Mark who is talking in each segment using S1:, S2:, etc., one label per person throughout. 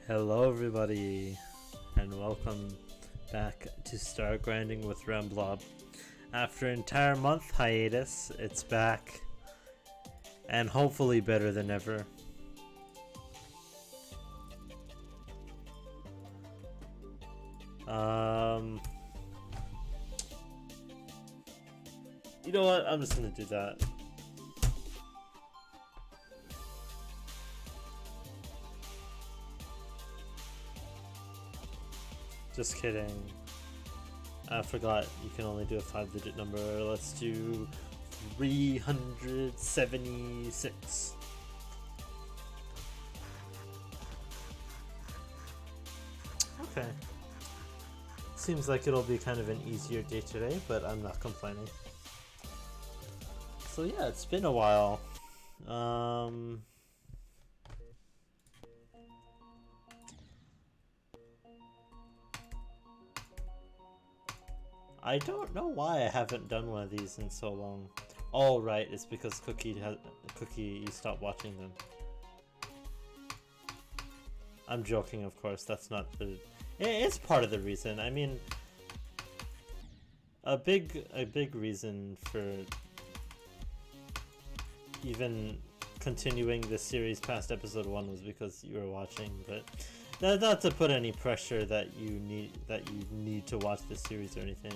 S1: Hello everybody, and welcome back to Stargrinding with Remblob. After an entire month hiatus, it's back, and hopefully better than ever. You know what, I'm just gonna do that. Just kidding. I forgot you can only do a 5-digit number. Let's do 376. Okay. Seems like it'll be kind of an easier day today, but I'm not complaining. So yeah, it's been a while. I don't know why I haven't done one of these in so long. Oh right, it's because Cookie you stopped watching them. I'm joking, of course. That's not the. It's part of the reason. I mean, a big reason for even continuing this series past episode 1 was because you were watching, but not to put any pressure that you need to watch this series or anything.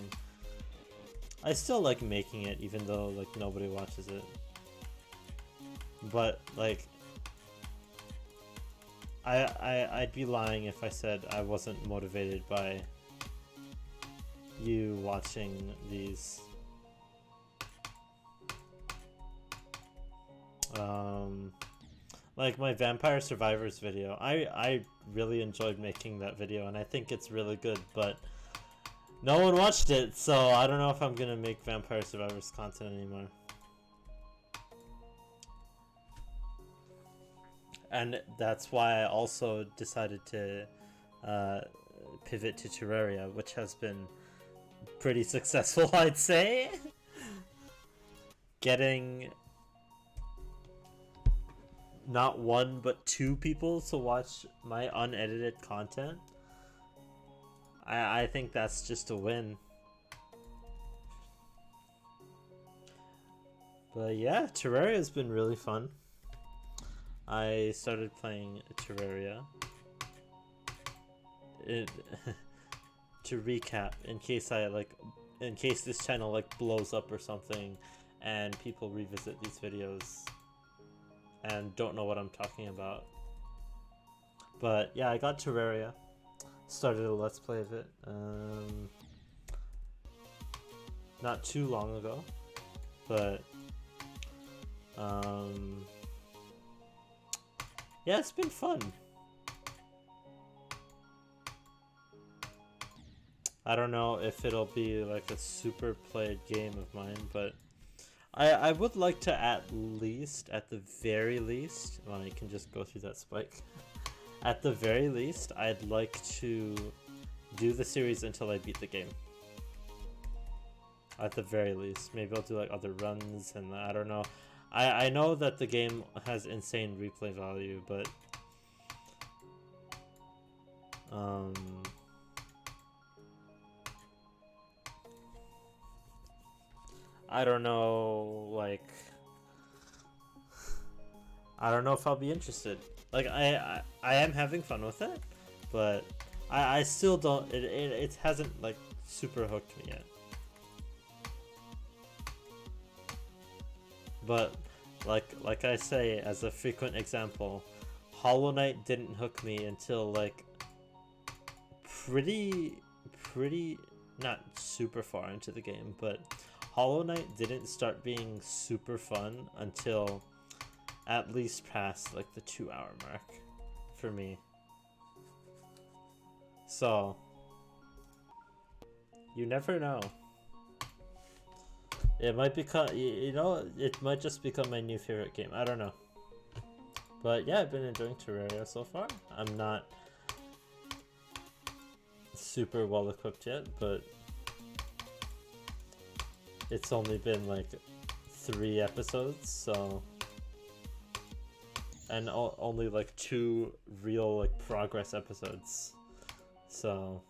S1: I still like making it, even though like nobody watches it. But like, I'd be lying if I said I wasn't motivated by you watching these. Like my Vampire Survivors video, I really enjoyed making that video, and I think it's really good, but no one watched it, so I don't know if I'm gonna make Vampire Survivors content anymore. And that's why I also decided to pivot to Terraria, which has been pretty successful, I'd say. Getting not one but 2 people to watch my unedited content. I think that's just a win. But yeah, Terraria has been really fun. I started playing Terraria. To recap, in case this channel like blows up or something and people revisit these videos and don't know what I'm talking about. But yeah, I got Terraria. Started a Let's Play of it not too long ago, but yeah, it's been fun. I don't know if it'll be like a super played game of mine, but I would like to at the very least, well, you can just go through that spike. At the very least, I'd like to do the series until I beat the game. At the very least. Maybe I'll do like other runs, and I don't know. I know that the game has insane replay value, but I don't know, like, I don't know if I'll be interested. Like, I am having fun with it, but I still don't, it hasn't like super hooked me yet. But like I say, as a frequent example, Hollow Knight didn't hook me until like pretty not super far into the game, but Hollow Knight didn't start being super fun until at least past like the 2-hour mark for me. So you never know. It might become, you know, it might just become my new favorite game. I don't know. But yeah, I've been enjoying Terraria so far. I'm not super well equipped yet, but it's only been like 3 episodes, so and only like 2 real like progress episodes. So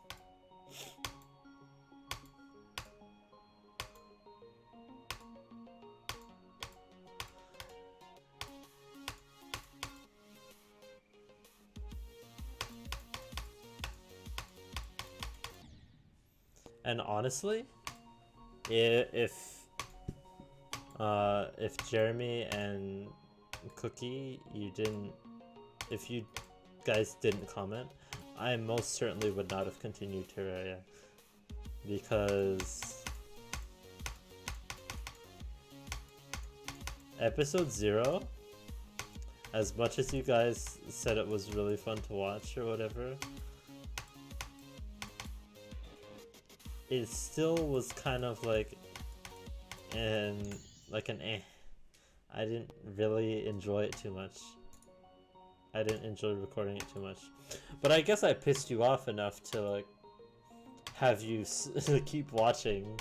S1: and honestly, if Jeremy and Cookie, if you guys didn't comment, I most certainly would not have continued Terraria, because episode 0, as much as you guys said it was really fun to watch or whatever, it still was kind of like an eh. I didn't really enjoy it too much. I didn't enjoy recording it too much. But I guess I pissed you off enough to like have you keep watching.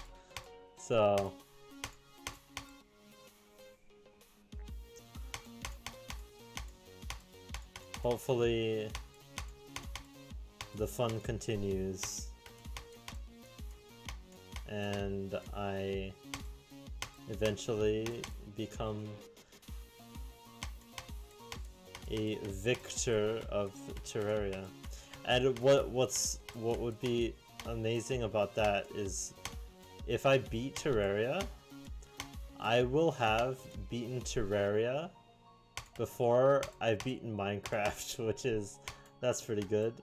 S1: So hopefully the fun continues and I eventually become a victor of Terraria. And what would be amazing about that is if I beat Terraria, I will have beaten Terraria before I've beaten Minecraft, which is, that's pretty good.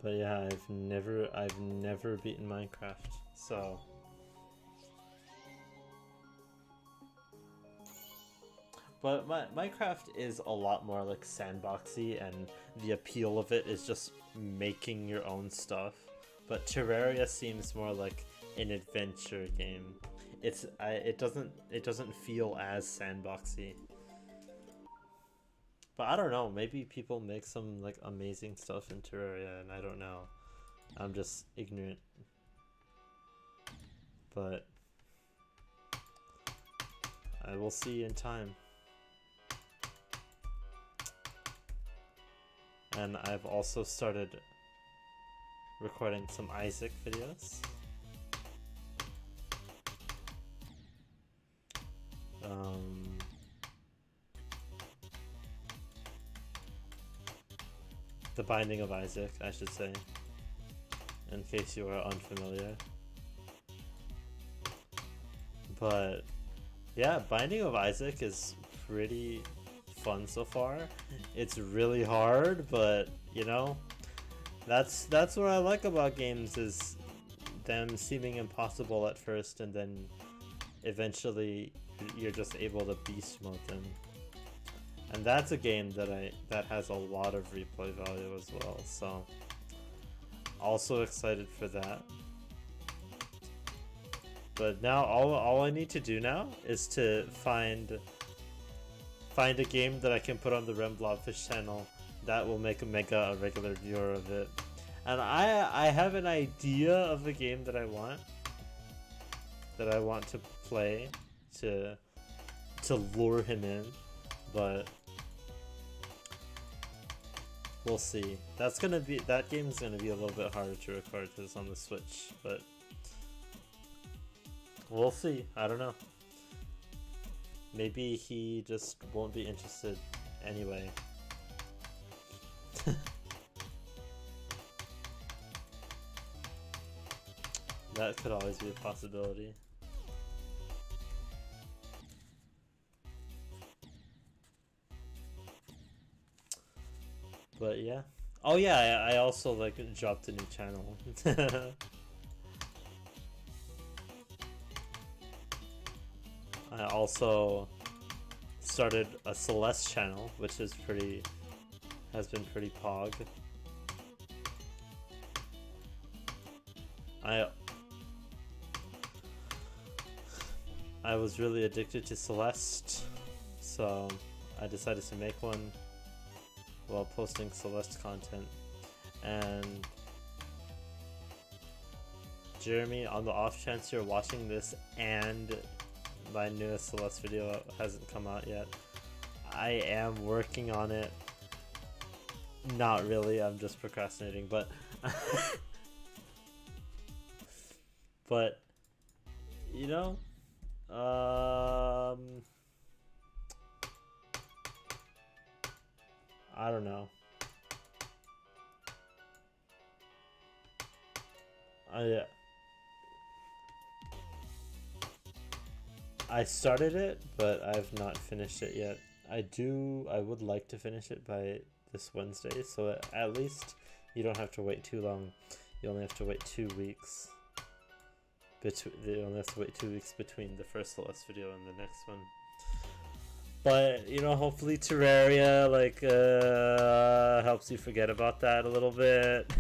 S1: But yeah, I've never beaten Minecraft, so but Minecraft is a lot more like sandboxy, and the appeal of it is just making your own stuff. But Terraria seems more like an adventure game. It doesn't feel as sandboxy. But I don't know, maybe people make some like amazing stuff in Terraria and I don't know. I'm just ignorant. But I will see in time. And I've also started recording some Isaac videos. The Binding of Isaac, I should say, in case you are unfamiliar. But yeah, Binding of Isaac is pretty fun so far. It's really hard, but you know, that's what I like about games, is them seeming impossible at first and then eventually you're just able to beast mode them. And that's a game that has a lot of replay value as well, so also excited for that. But now all I need to do now is to find a game that I can put on the Remblob Fish channel that will make Omega a regular viewer of it. And I have an idea of a game that I want to play to lure him in, but we'll see. That game's gonna be a little bit harder to record because it's on the Switch, but we'll see. I don't know. Maybe he just won't be interested anyway. That could always be a possibility. But yeah. Oh yeah, I also like dropped a new channel. I also started a Celeste channel, which has been pretty pog. I was really addicted to Celeste, so I decided to make one while posting Celeste content, and Jeremy, on the off chance you're watching this and my newest Celeste video hasn't come out yet, I am working on it. Not really, I'm just procrastinating, but but you know, I don't know. I started it, but I've not finished it yet. I would like to finish it by this Wednesday, so at least you don't have to wait too long. You only have to wait 2 weeks. You only have to wait 2 weeks between the first Celeste video and the next one. But, you know, hopefully Terraria, like, helps you forget about that a little bit.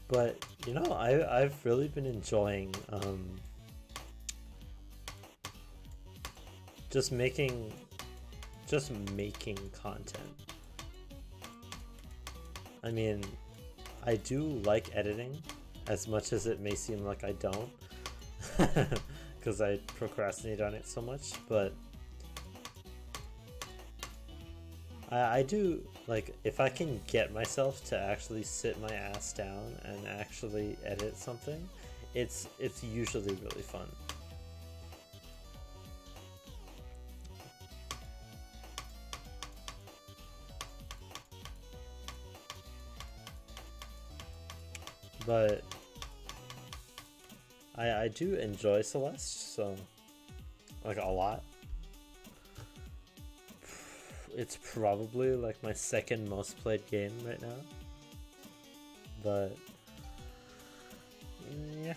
S1: But, you know, I've really been enjoying, just making content. I mean, I do like editing, as much as it may seem like I don't, because I procrastinate on it so much, but I do, like, if I can get myself to actually sit my ass down and actually edit something, it's usually really fun. But I do enjoy Celeste, so, like, a lot. It's probably like my second most played game right now, but yeah.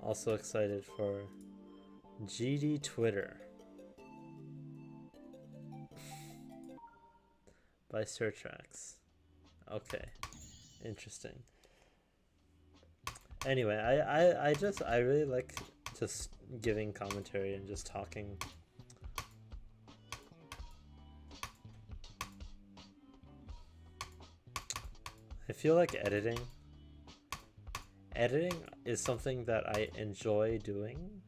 S1: Also excited for GD Twitter by Surtrax. Okay, interesting. Anyway, I really like just giving commentary and just talking. I feel like editing is something that I enjoy doing,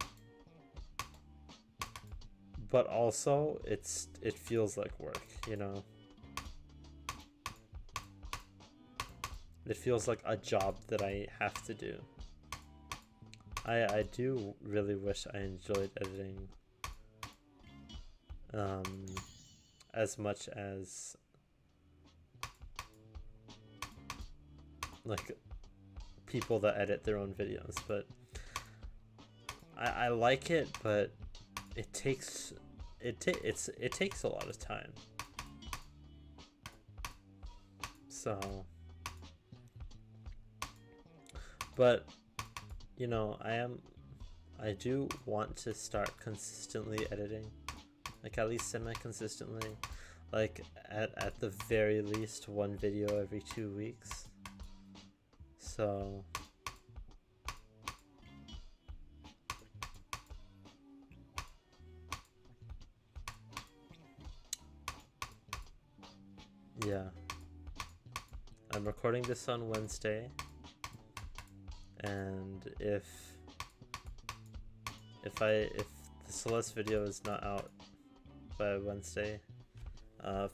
S1: but also it feels like work, you know? It feels like a job that I have to do. I do really wish I enjoyed editing as much as, like, people that edit their own videos, but I like it, but it takes a lot of time. So, but you know, I do want to start consistently editing, like at least semi-consistently, like at the very least one video every 2 weeks. So yeah, I'm recording this on Wednesday, and if the Celeste video is not out by Wednesday,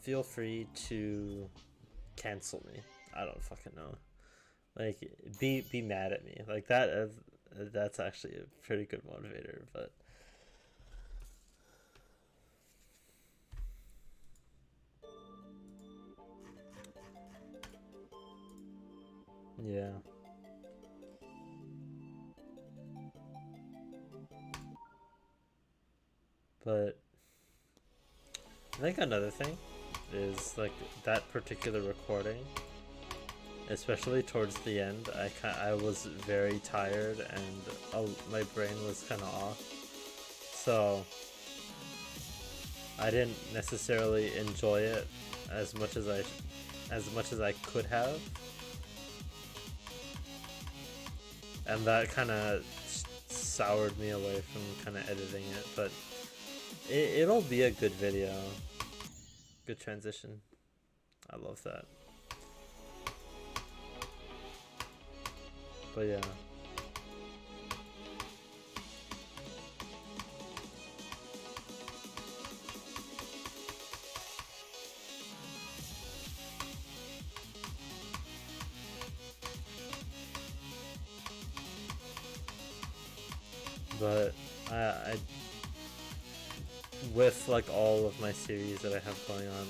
S1: feel free to cancel me. I don't fucking know. Like, be mad at me. Like, that's actually a pretty good motivator, but yeah. But I think another thing is, like, that particular recording, especially towards the end, I was very tired and my brain was kind of off, so I didn't necessarily enjoy it as much as I could have, and that kind of soured me away from kind of editing it, but it'll be a good video. Good transition. I love that. But yeah. But I with like all of my series that I have going on,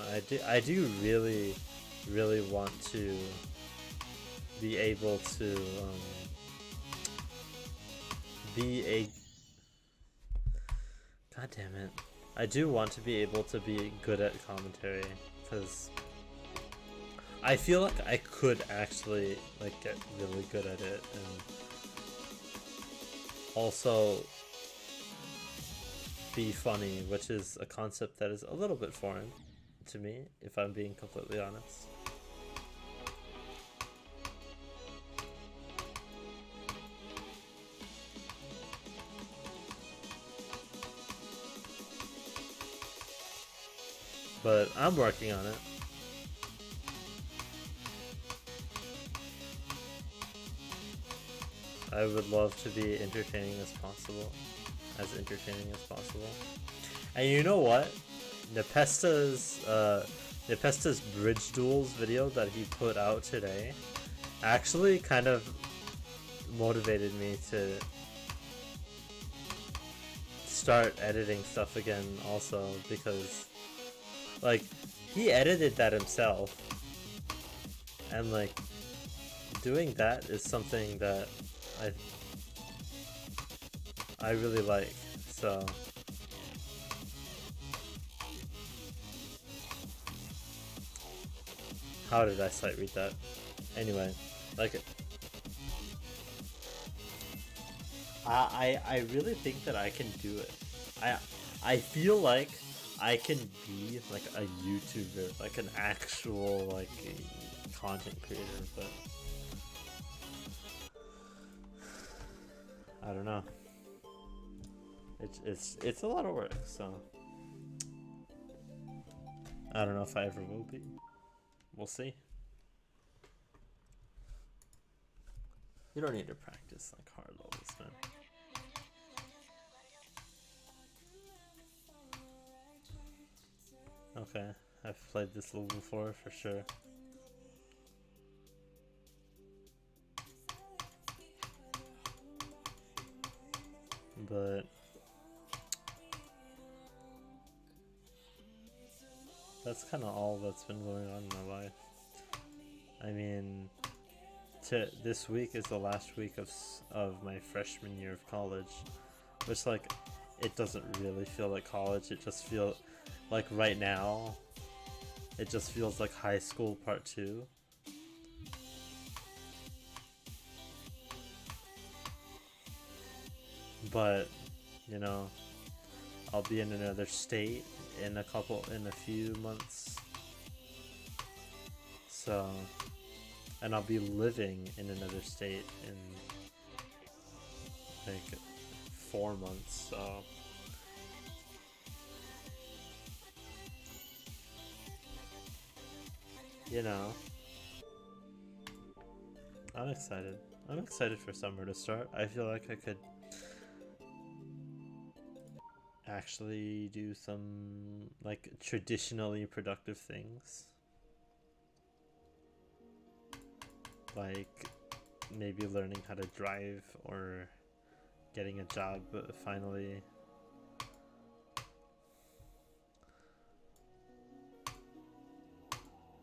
S1: I do really want to be able to be a god damn it. I do want to be able to be good at commentary, because I feel like I could actually like get really good at it, and also be funny, which is a concept that is a little bit foreign to me, if I'm being completely honest. But I'm working on it. I would love to be entertaining as possible. As entertaining as possible. And you know what? Nepesta's Bridge Duels video that he put out today actually kind of motivated me to start editing stuff again also, because like he edited that himself, and like doing that is something that I really like. So how did I sight read that? Anyway, like I really think that I can do it. I feel like I can be like a YouTuber, like an actual like content creator, but I don't know. It's a lot of work, so I don't know if I ever will be. We'll see. You don't need to practice like hard levels, man. Okay, I've played this level before for sure. But that's kind of all that's been going on in my life. I mean, this week is the last week of my freshman year of college, which like it doesn't really feel like college. It just feels like right now it just feels like high school part 2. But you know, I'll be in another state in a few months, so, and I'll be living in another state in like 4 months, so you know, I'm excited. I'm excited for summer to start. I feel like I could actually do some like traditionally productive things, like maybe learning how to drive or getting a job finally.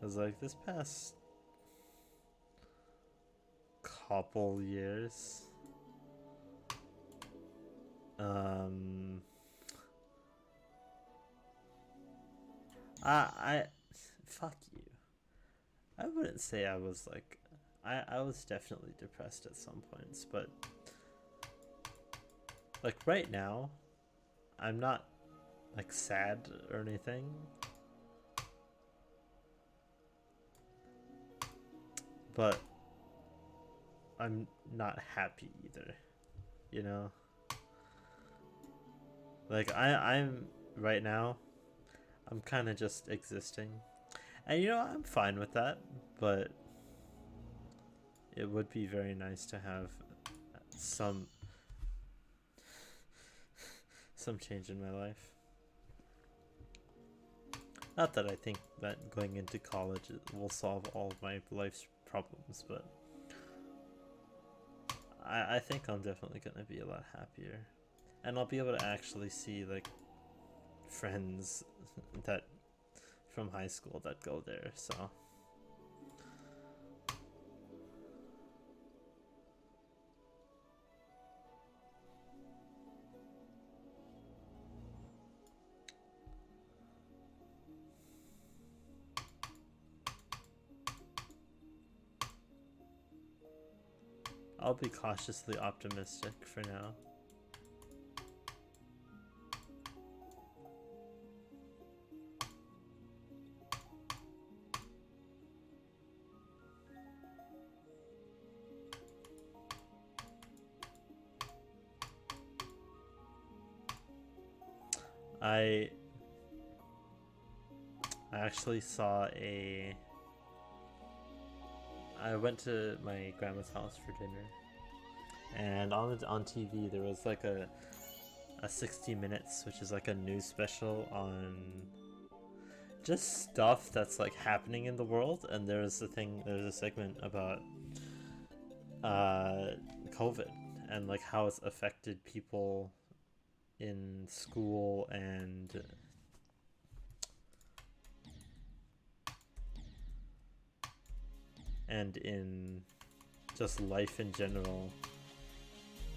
S1: Because like this past couple years, I fuck you. I wouldn't say I was like, I was definitely depressed at some points, but like right now, I'm not like sad or anything. But I'm not happy either, you know? Like I'm right now, I'm kind of just existing, and I'm fine with that. But it would be very nice to have some some change in my life. Not that I think that going into college will solve all of my life's problems, but I think I'm definitely gonna be a lot happier, and I'll be able to actually see like friends that from high school that go there. So I'll be cautiously optimistic for now. I actually saw I went to my grandma's house for dinner, and on TV there was like a 60 Minutes, which is like a news special on just stuff that's like happening in the world, and there's a segment about COVID and like how it's affected people in school and in just life in general,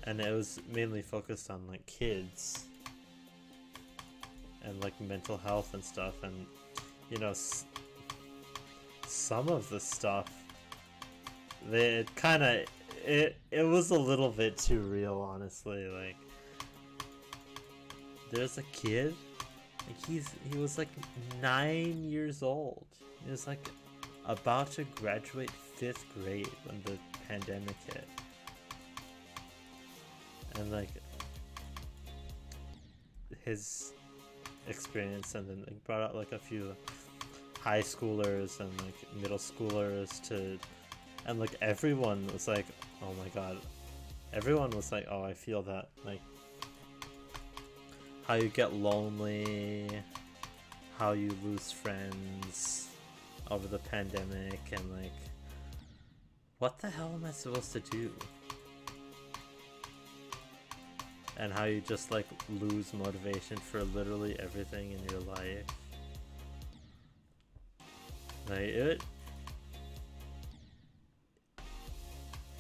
S1: and it was mainly focused on like kids and like mental health and stuff, and some of the stuff it was a little bit too real, honestly. Like there's a kid, like he was like 9 years old. He was like about to graduate 5th grade when the pandemic hit, and like his experience, and then like brought out like a few high schoolers and like middle schoolers and like everyone was like, oh my god, everyone was like, oh, I feel that, like how you get lonely, how you lose friends over the pandemic, and like what the hell am I supposed to do, and how you just like lose motivation for literally everything in your life. Like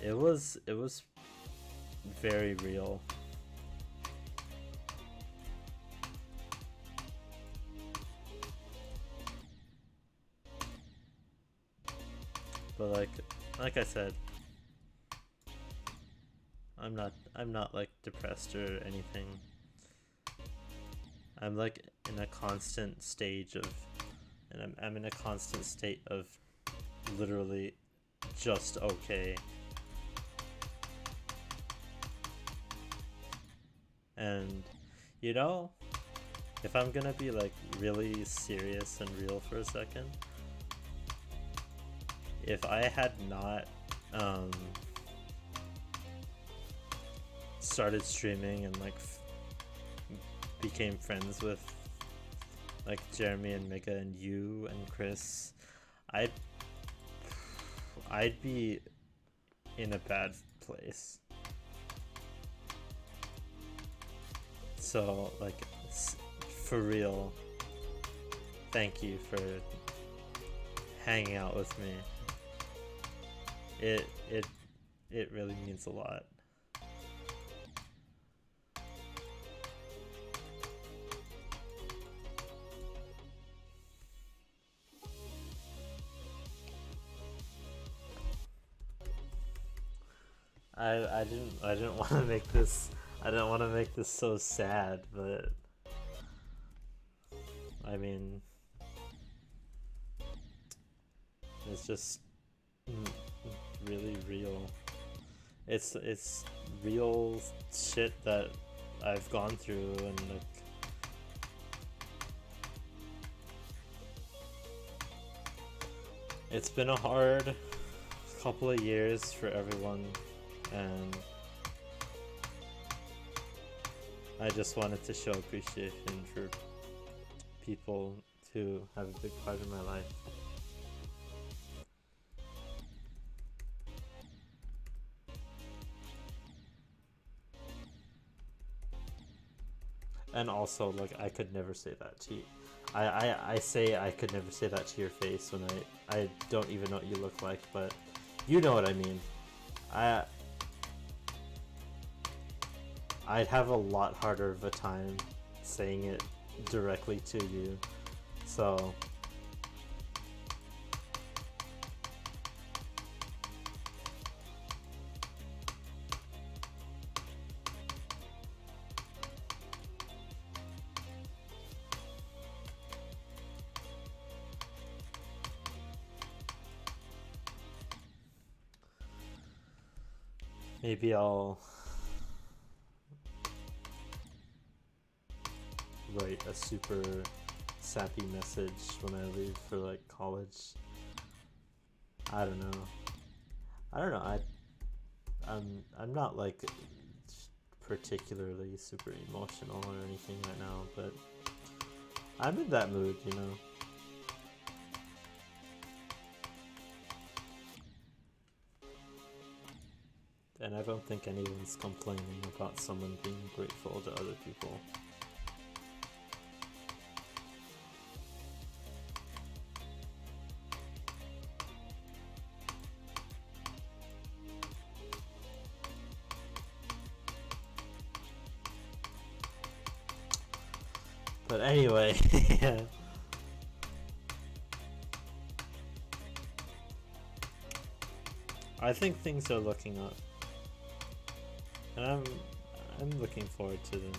S1: it was very real. But like I said, I'm not like depressed or anything. I'm like in a constant stage of, and I'm in a constant state of literally just okay. And if I'm gonna be like really serious and real for a second, if I had not started streaming and like became friends with like Jeremy and Mega and you and Chris, I'd be in a bad place. So like for real, thank you for hanging out with me. It really means a lot. I didn't want to make this so sad, but I mean, it's just really real. It's real shit that I've gone through, and like, it's been a hard couple of years for everyone, and I just wanted to show appreciation for people who have a big part in my life. And also, like, I could never say that to you. I say I could never say that to your face when I don't even know what you look like, but you know what I mean. I'd have a lot harder of a time saying it directly to you, so maybe I'll write a super sappy message when I leave for like college. I don't know. I'm not like particularly super emotional or anything right now, but I'm in that mood, you know. And I don't think anyone's complaining about someone being grateful to other people. But anyway, I think things are looking up, and I'm looking forward to them.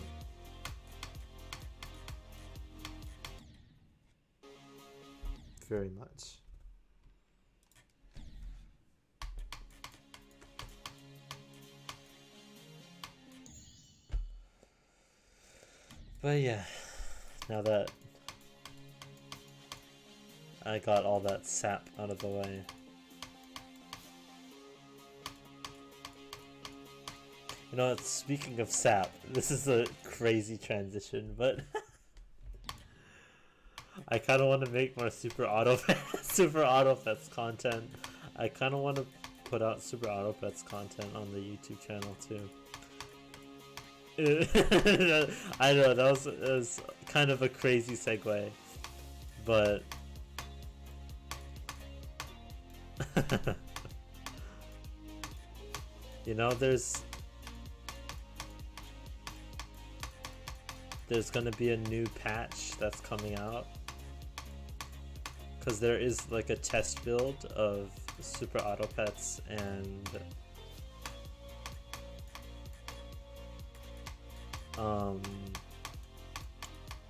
S1: Very much. But yeah, now that I got all that sap out of the way, you know, speaking of sap, this is a crazy transition, but I kind of want to make more Super Auto Super Auto Pets content. I kind of want to put out Super Auto Pets content on the YouTube channel too. I know that was kind of a crazy segue, but you know, there's gonna be a new patch that's coming out, because there is like a test build of Super Auto Pets, and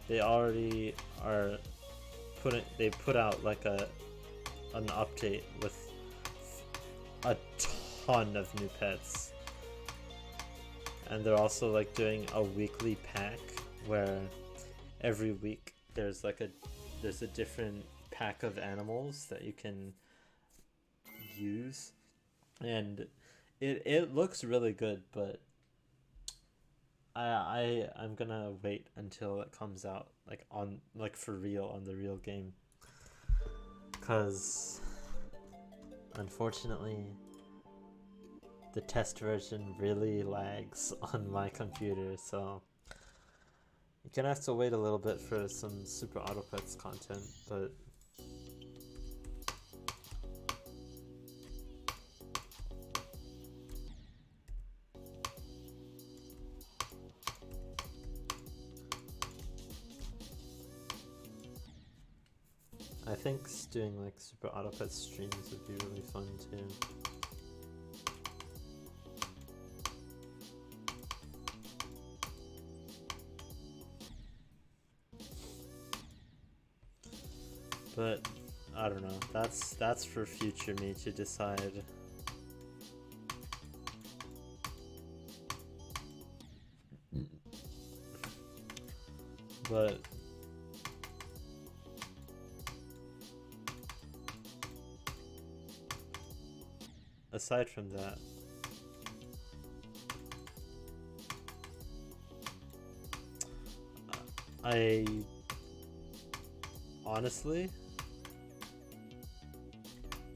S1: they already are they put out like an update with a ton of new pets, and they're also like doing a weekly pack where every week there's a different pack of animals that you can use, and it looks really good, but I'm gonna wait until it comes out like for real on the real game, because unfortunately the test version really lags on my computer, so you're gonna have to wait a little bit for some Super Auto Pets content, but I think doing like Super Auto Pets streams would be really fun too. But I don't know. That's for future me to decide. But aside from that, I honestly,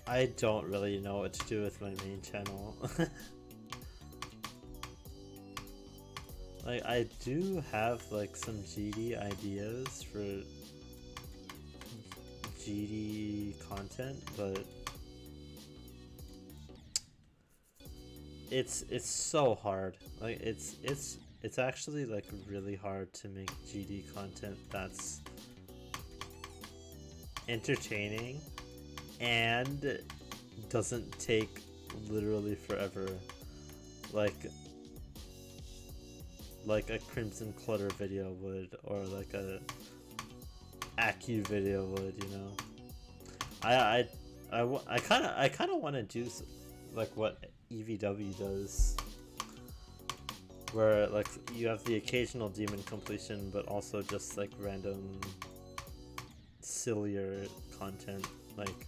S1: I don't really know what to do with my main channel. Like, I do have like some GD ideas for GD content, but it's so hard. Like, it's actually like really hard to make GD content that's entertaining and doesn't take literally forever, like a Crimson Clutter video would, or like a Acu video would, you know. I kind of want to do like what EVW does, where like you have the occasional demon completion, but also just like random sillier content, like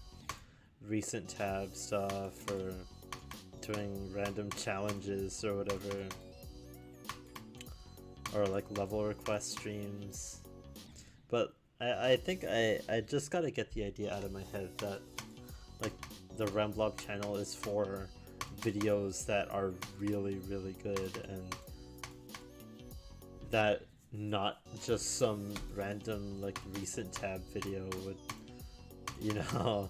S1: recent tab stuff, or doing random challenges or whatever, or like level request streams. But I think I just gotta get the idea out of my head that like the Remblob channel is for videos that are really good, and that not just some random like recent tab video would, you know.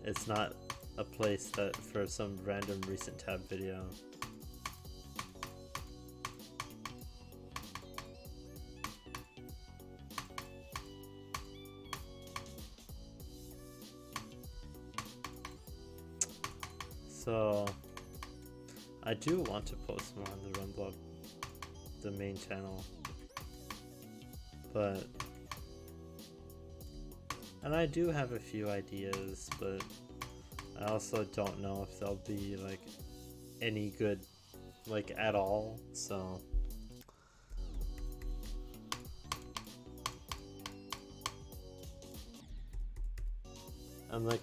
S1: It's not a place that for some random recent tab video. So I do want to post more on the Remblob, the main channel, but, and I do have a few ideas, but I also don't know if they'll be like any good, like at all. So and like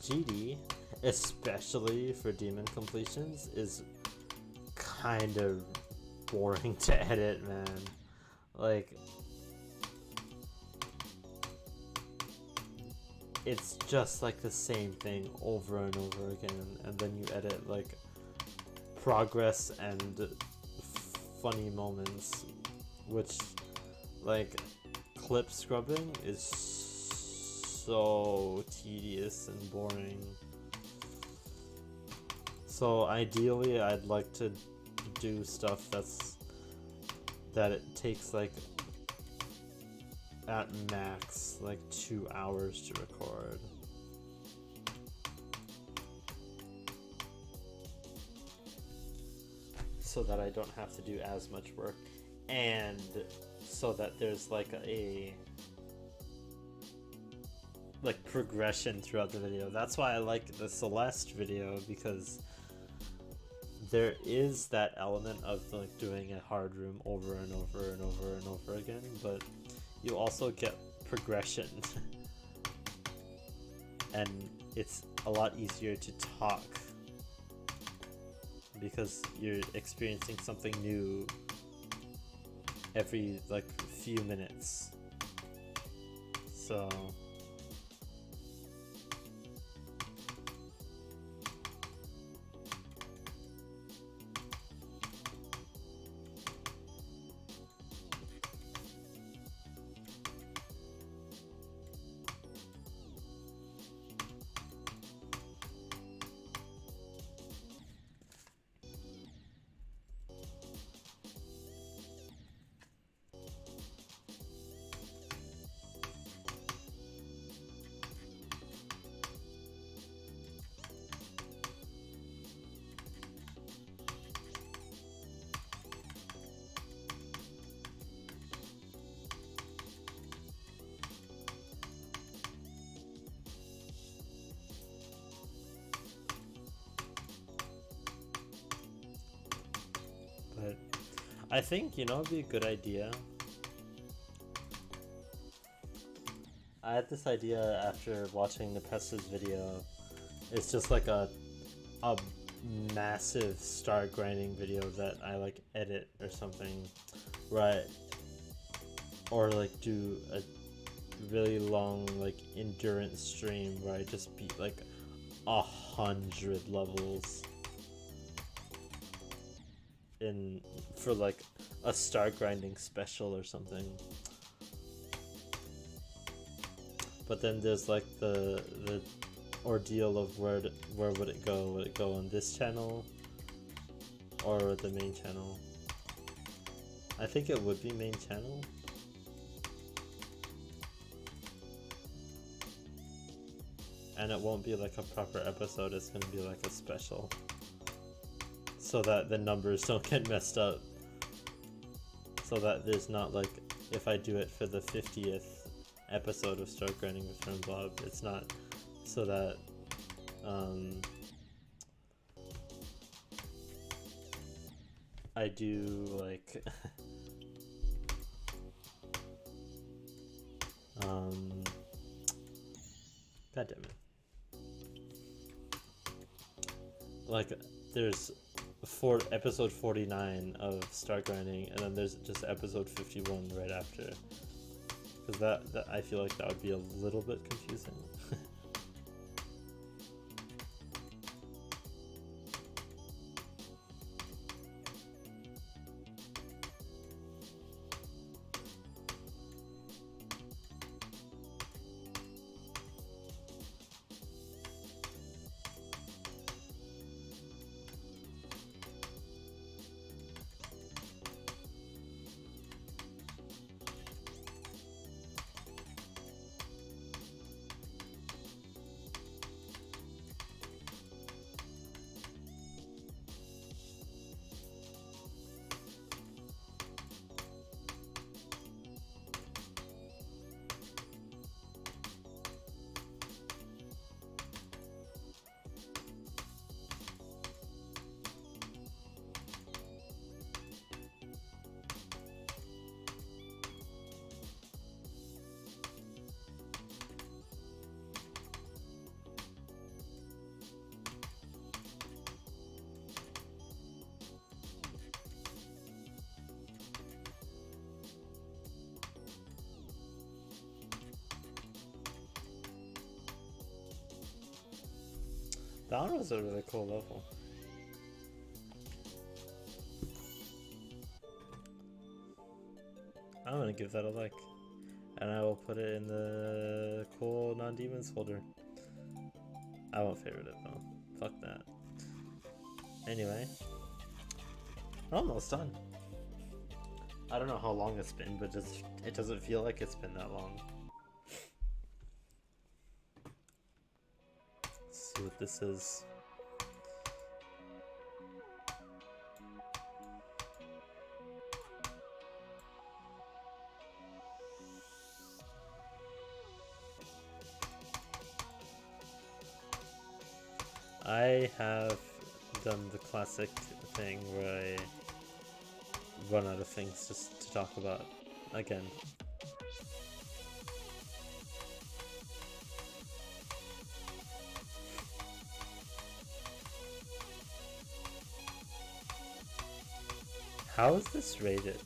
S1: GD, especially for demon completions, is kind of boring to edit, man. Like, it's just like the same thing over and over again, and then you edit like progress and funny moments, which like clip scrubbing is so tedious and boring. So ideally I'd like to do stuff that it takes like at max like 2 hours to record. So that I don't have to do as much work, and so that there's like a like progression throughout the video. That's why I like the Celeste video, because there is that element of like doing a hard room over and over and over and over again, but you also get progression. And it's a lot easier to talk because you're experiencing something new every like few minutes. So I think, you know, it'd be a good idea I had this idea after watching the Presses video. It's just like a massive star grinding video that I like edit or something, right? Or like do a really long like endurance stream where I just beat like 100 levels in for like a star grinding special or something. But then there's like the ordeal of where would it go? Would it go on this channel or the main channel? I think it would be main channel. And it won't be like a proper episode, it's gonna be like a special. So that the numbers don't get messed up. So that there's not like, if I do it for the 50th episode of Stargrinding with Remblob, it's not so that I do like God damn it. Like there's episode 49 of Stargrinding, and then there's just episode 51 right after. Because that I feel like that would be a little bit confusing. That one was a really cool level. I'm gonna give that a like. And I will put it in the cool non-demons folder. I won't favorite it though. Fuck that. Anyway. We're almost done. I don't know how long it's been, but just it doesn't feel like it's been that long. Let's see what this is. I have done the classic thing where I run out of things just to talk about again. How is this rated?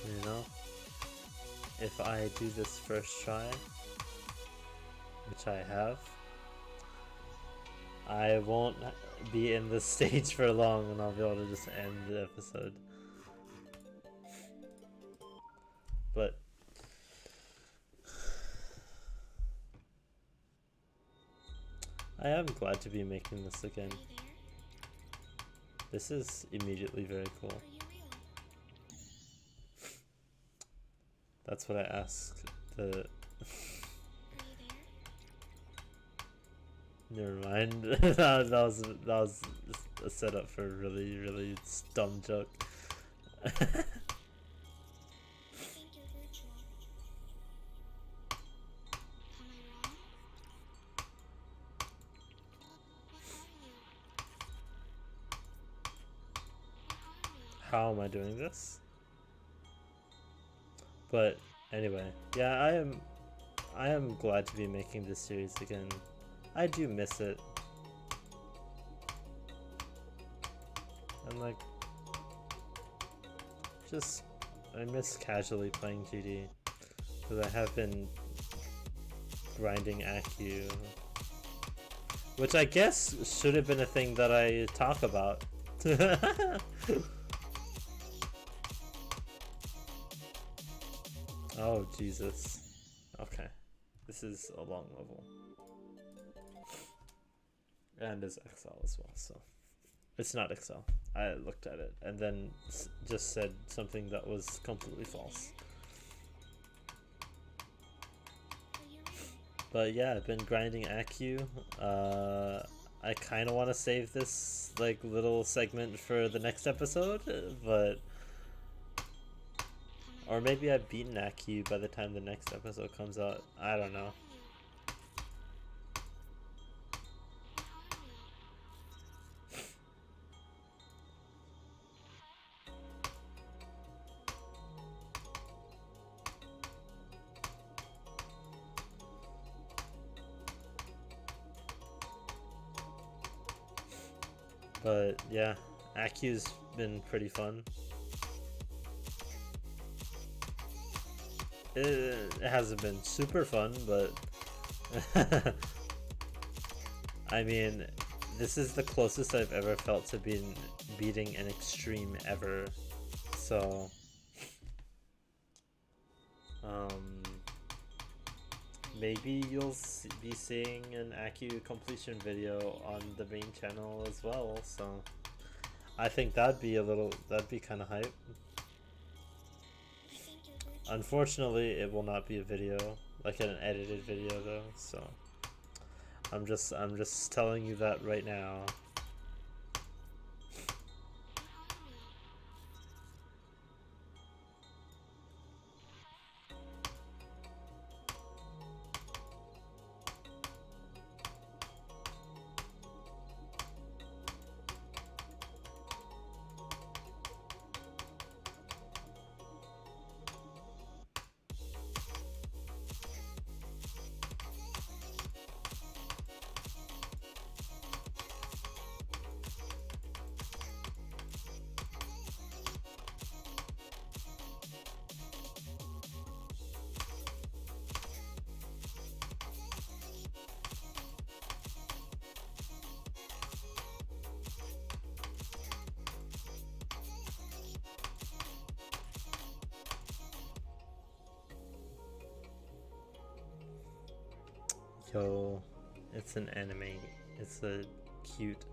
S1: You know, if I do this first try, which I have, I won't be in this stage for long and I'll be able to just end the episode. But I am glad to be making this again. This is immediately very cool. That's what I asked. The never mind. that was a setup for a really dumb joke. How am I doing this? But anyway, yeah, I am glad to be making this series again. I do miss it. And like, just, I miss casually playing GD. Because I have been grinding ACU. Which I guess should have been a thing that I talk about. Oh, Jesus. Okay. This is a long level. And is XL as well, so. It's not XL. I looked at it and then just said something that was completely false. But yeah, I've been grinding ACU. I kind of want to save this like little segment for the next episode, but... Or maybe I've beaten ACU by the time the next episode comes out. I don't know. But yeah, ACU's been pretty fun. It hasn't been super fun, but I mean, this is the closest I've ever felt to beating an extreme ever. So, maybe you'll be seeing an ACU completion video on the main channel as well. So, I think that'd be kind of hype. Unfortunately, it will not be a video, like an edited video though, so I'm just telling you that right now. Yo, it's an anime. It's a cute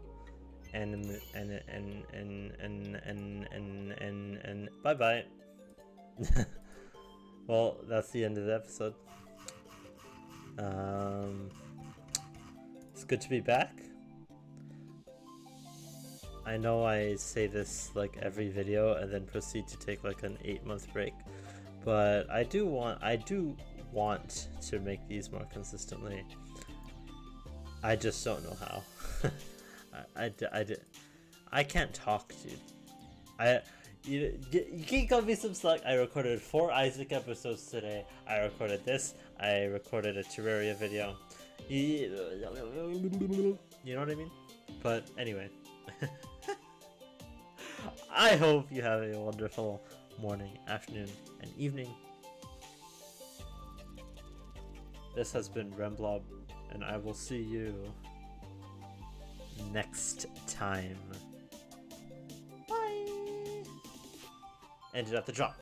S1: anime and bye bye. Well, that's the end of the episode. It's good to be back. I know I say this like every video and then proceed to take like an 8-month break, but I do want to make these more consistently. I just don't know how. I can't talk, dude. You can cut me some slack. I recorded 4 Isaac episodes today. I recorded this. I recorded a Terraria video. You know what I mean? But anyway. I hope you have a wonderful morning, afternoon, and evening. This has been Remblob, and I will see you next time. Bye! Ended at the drop.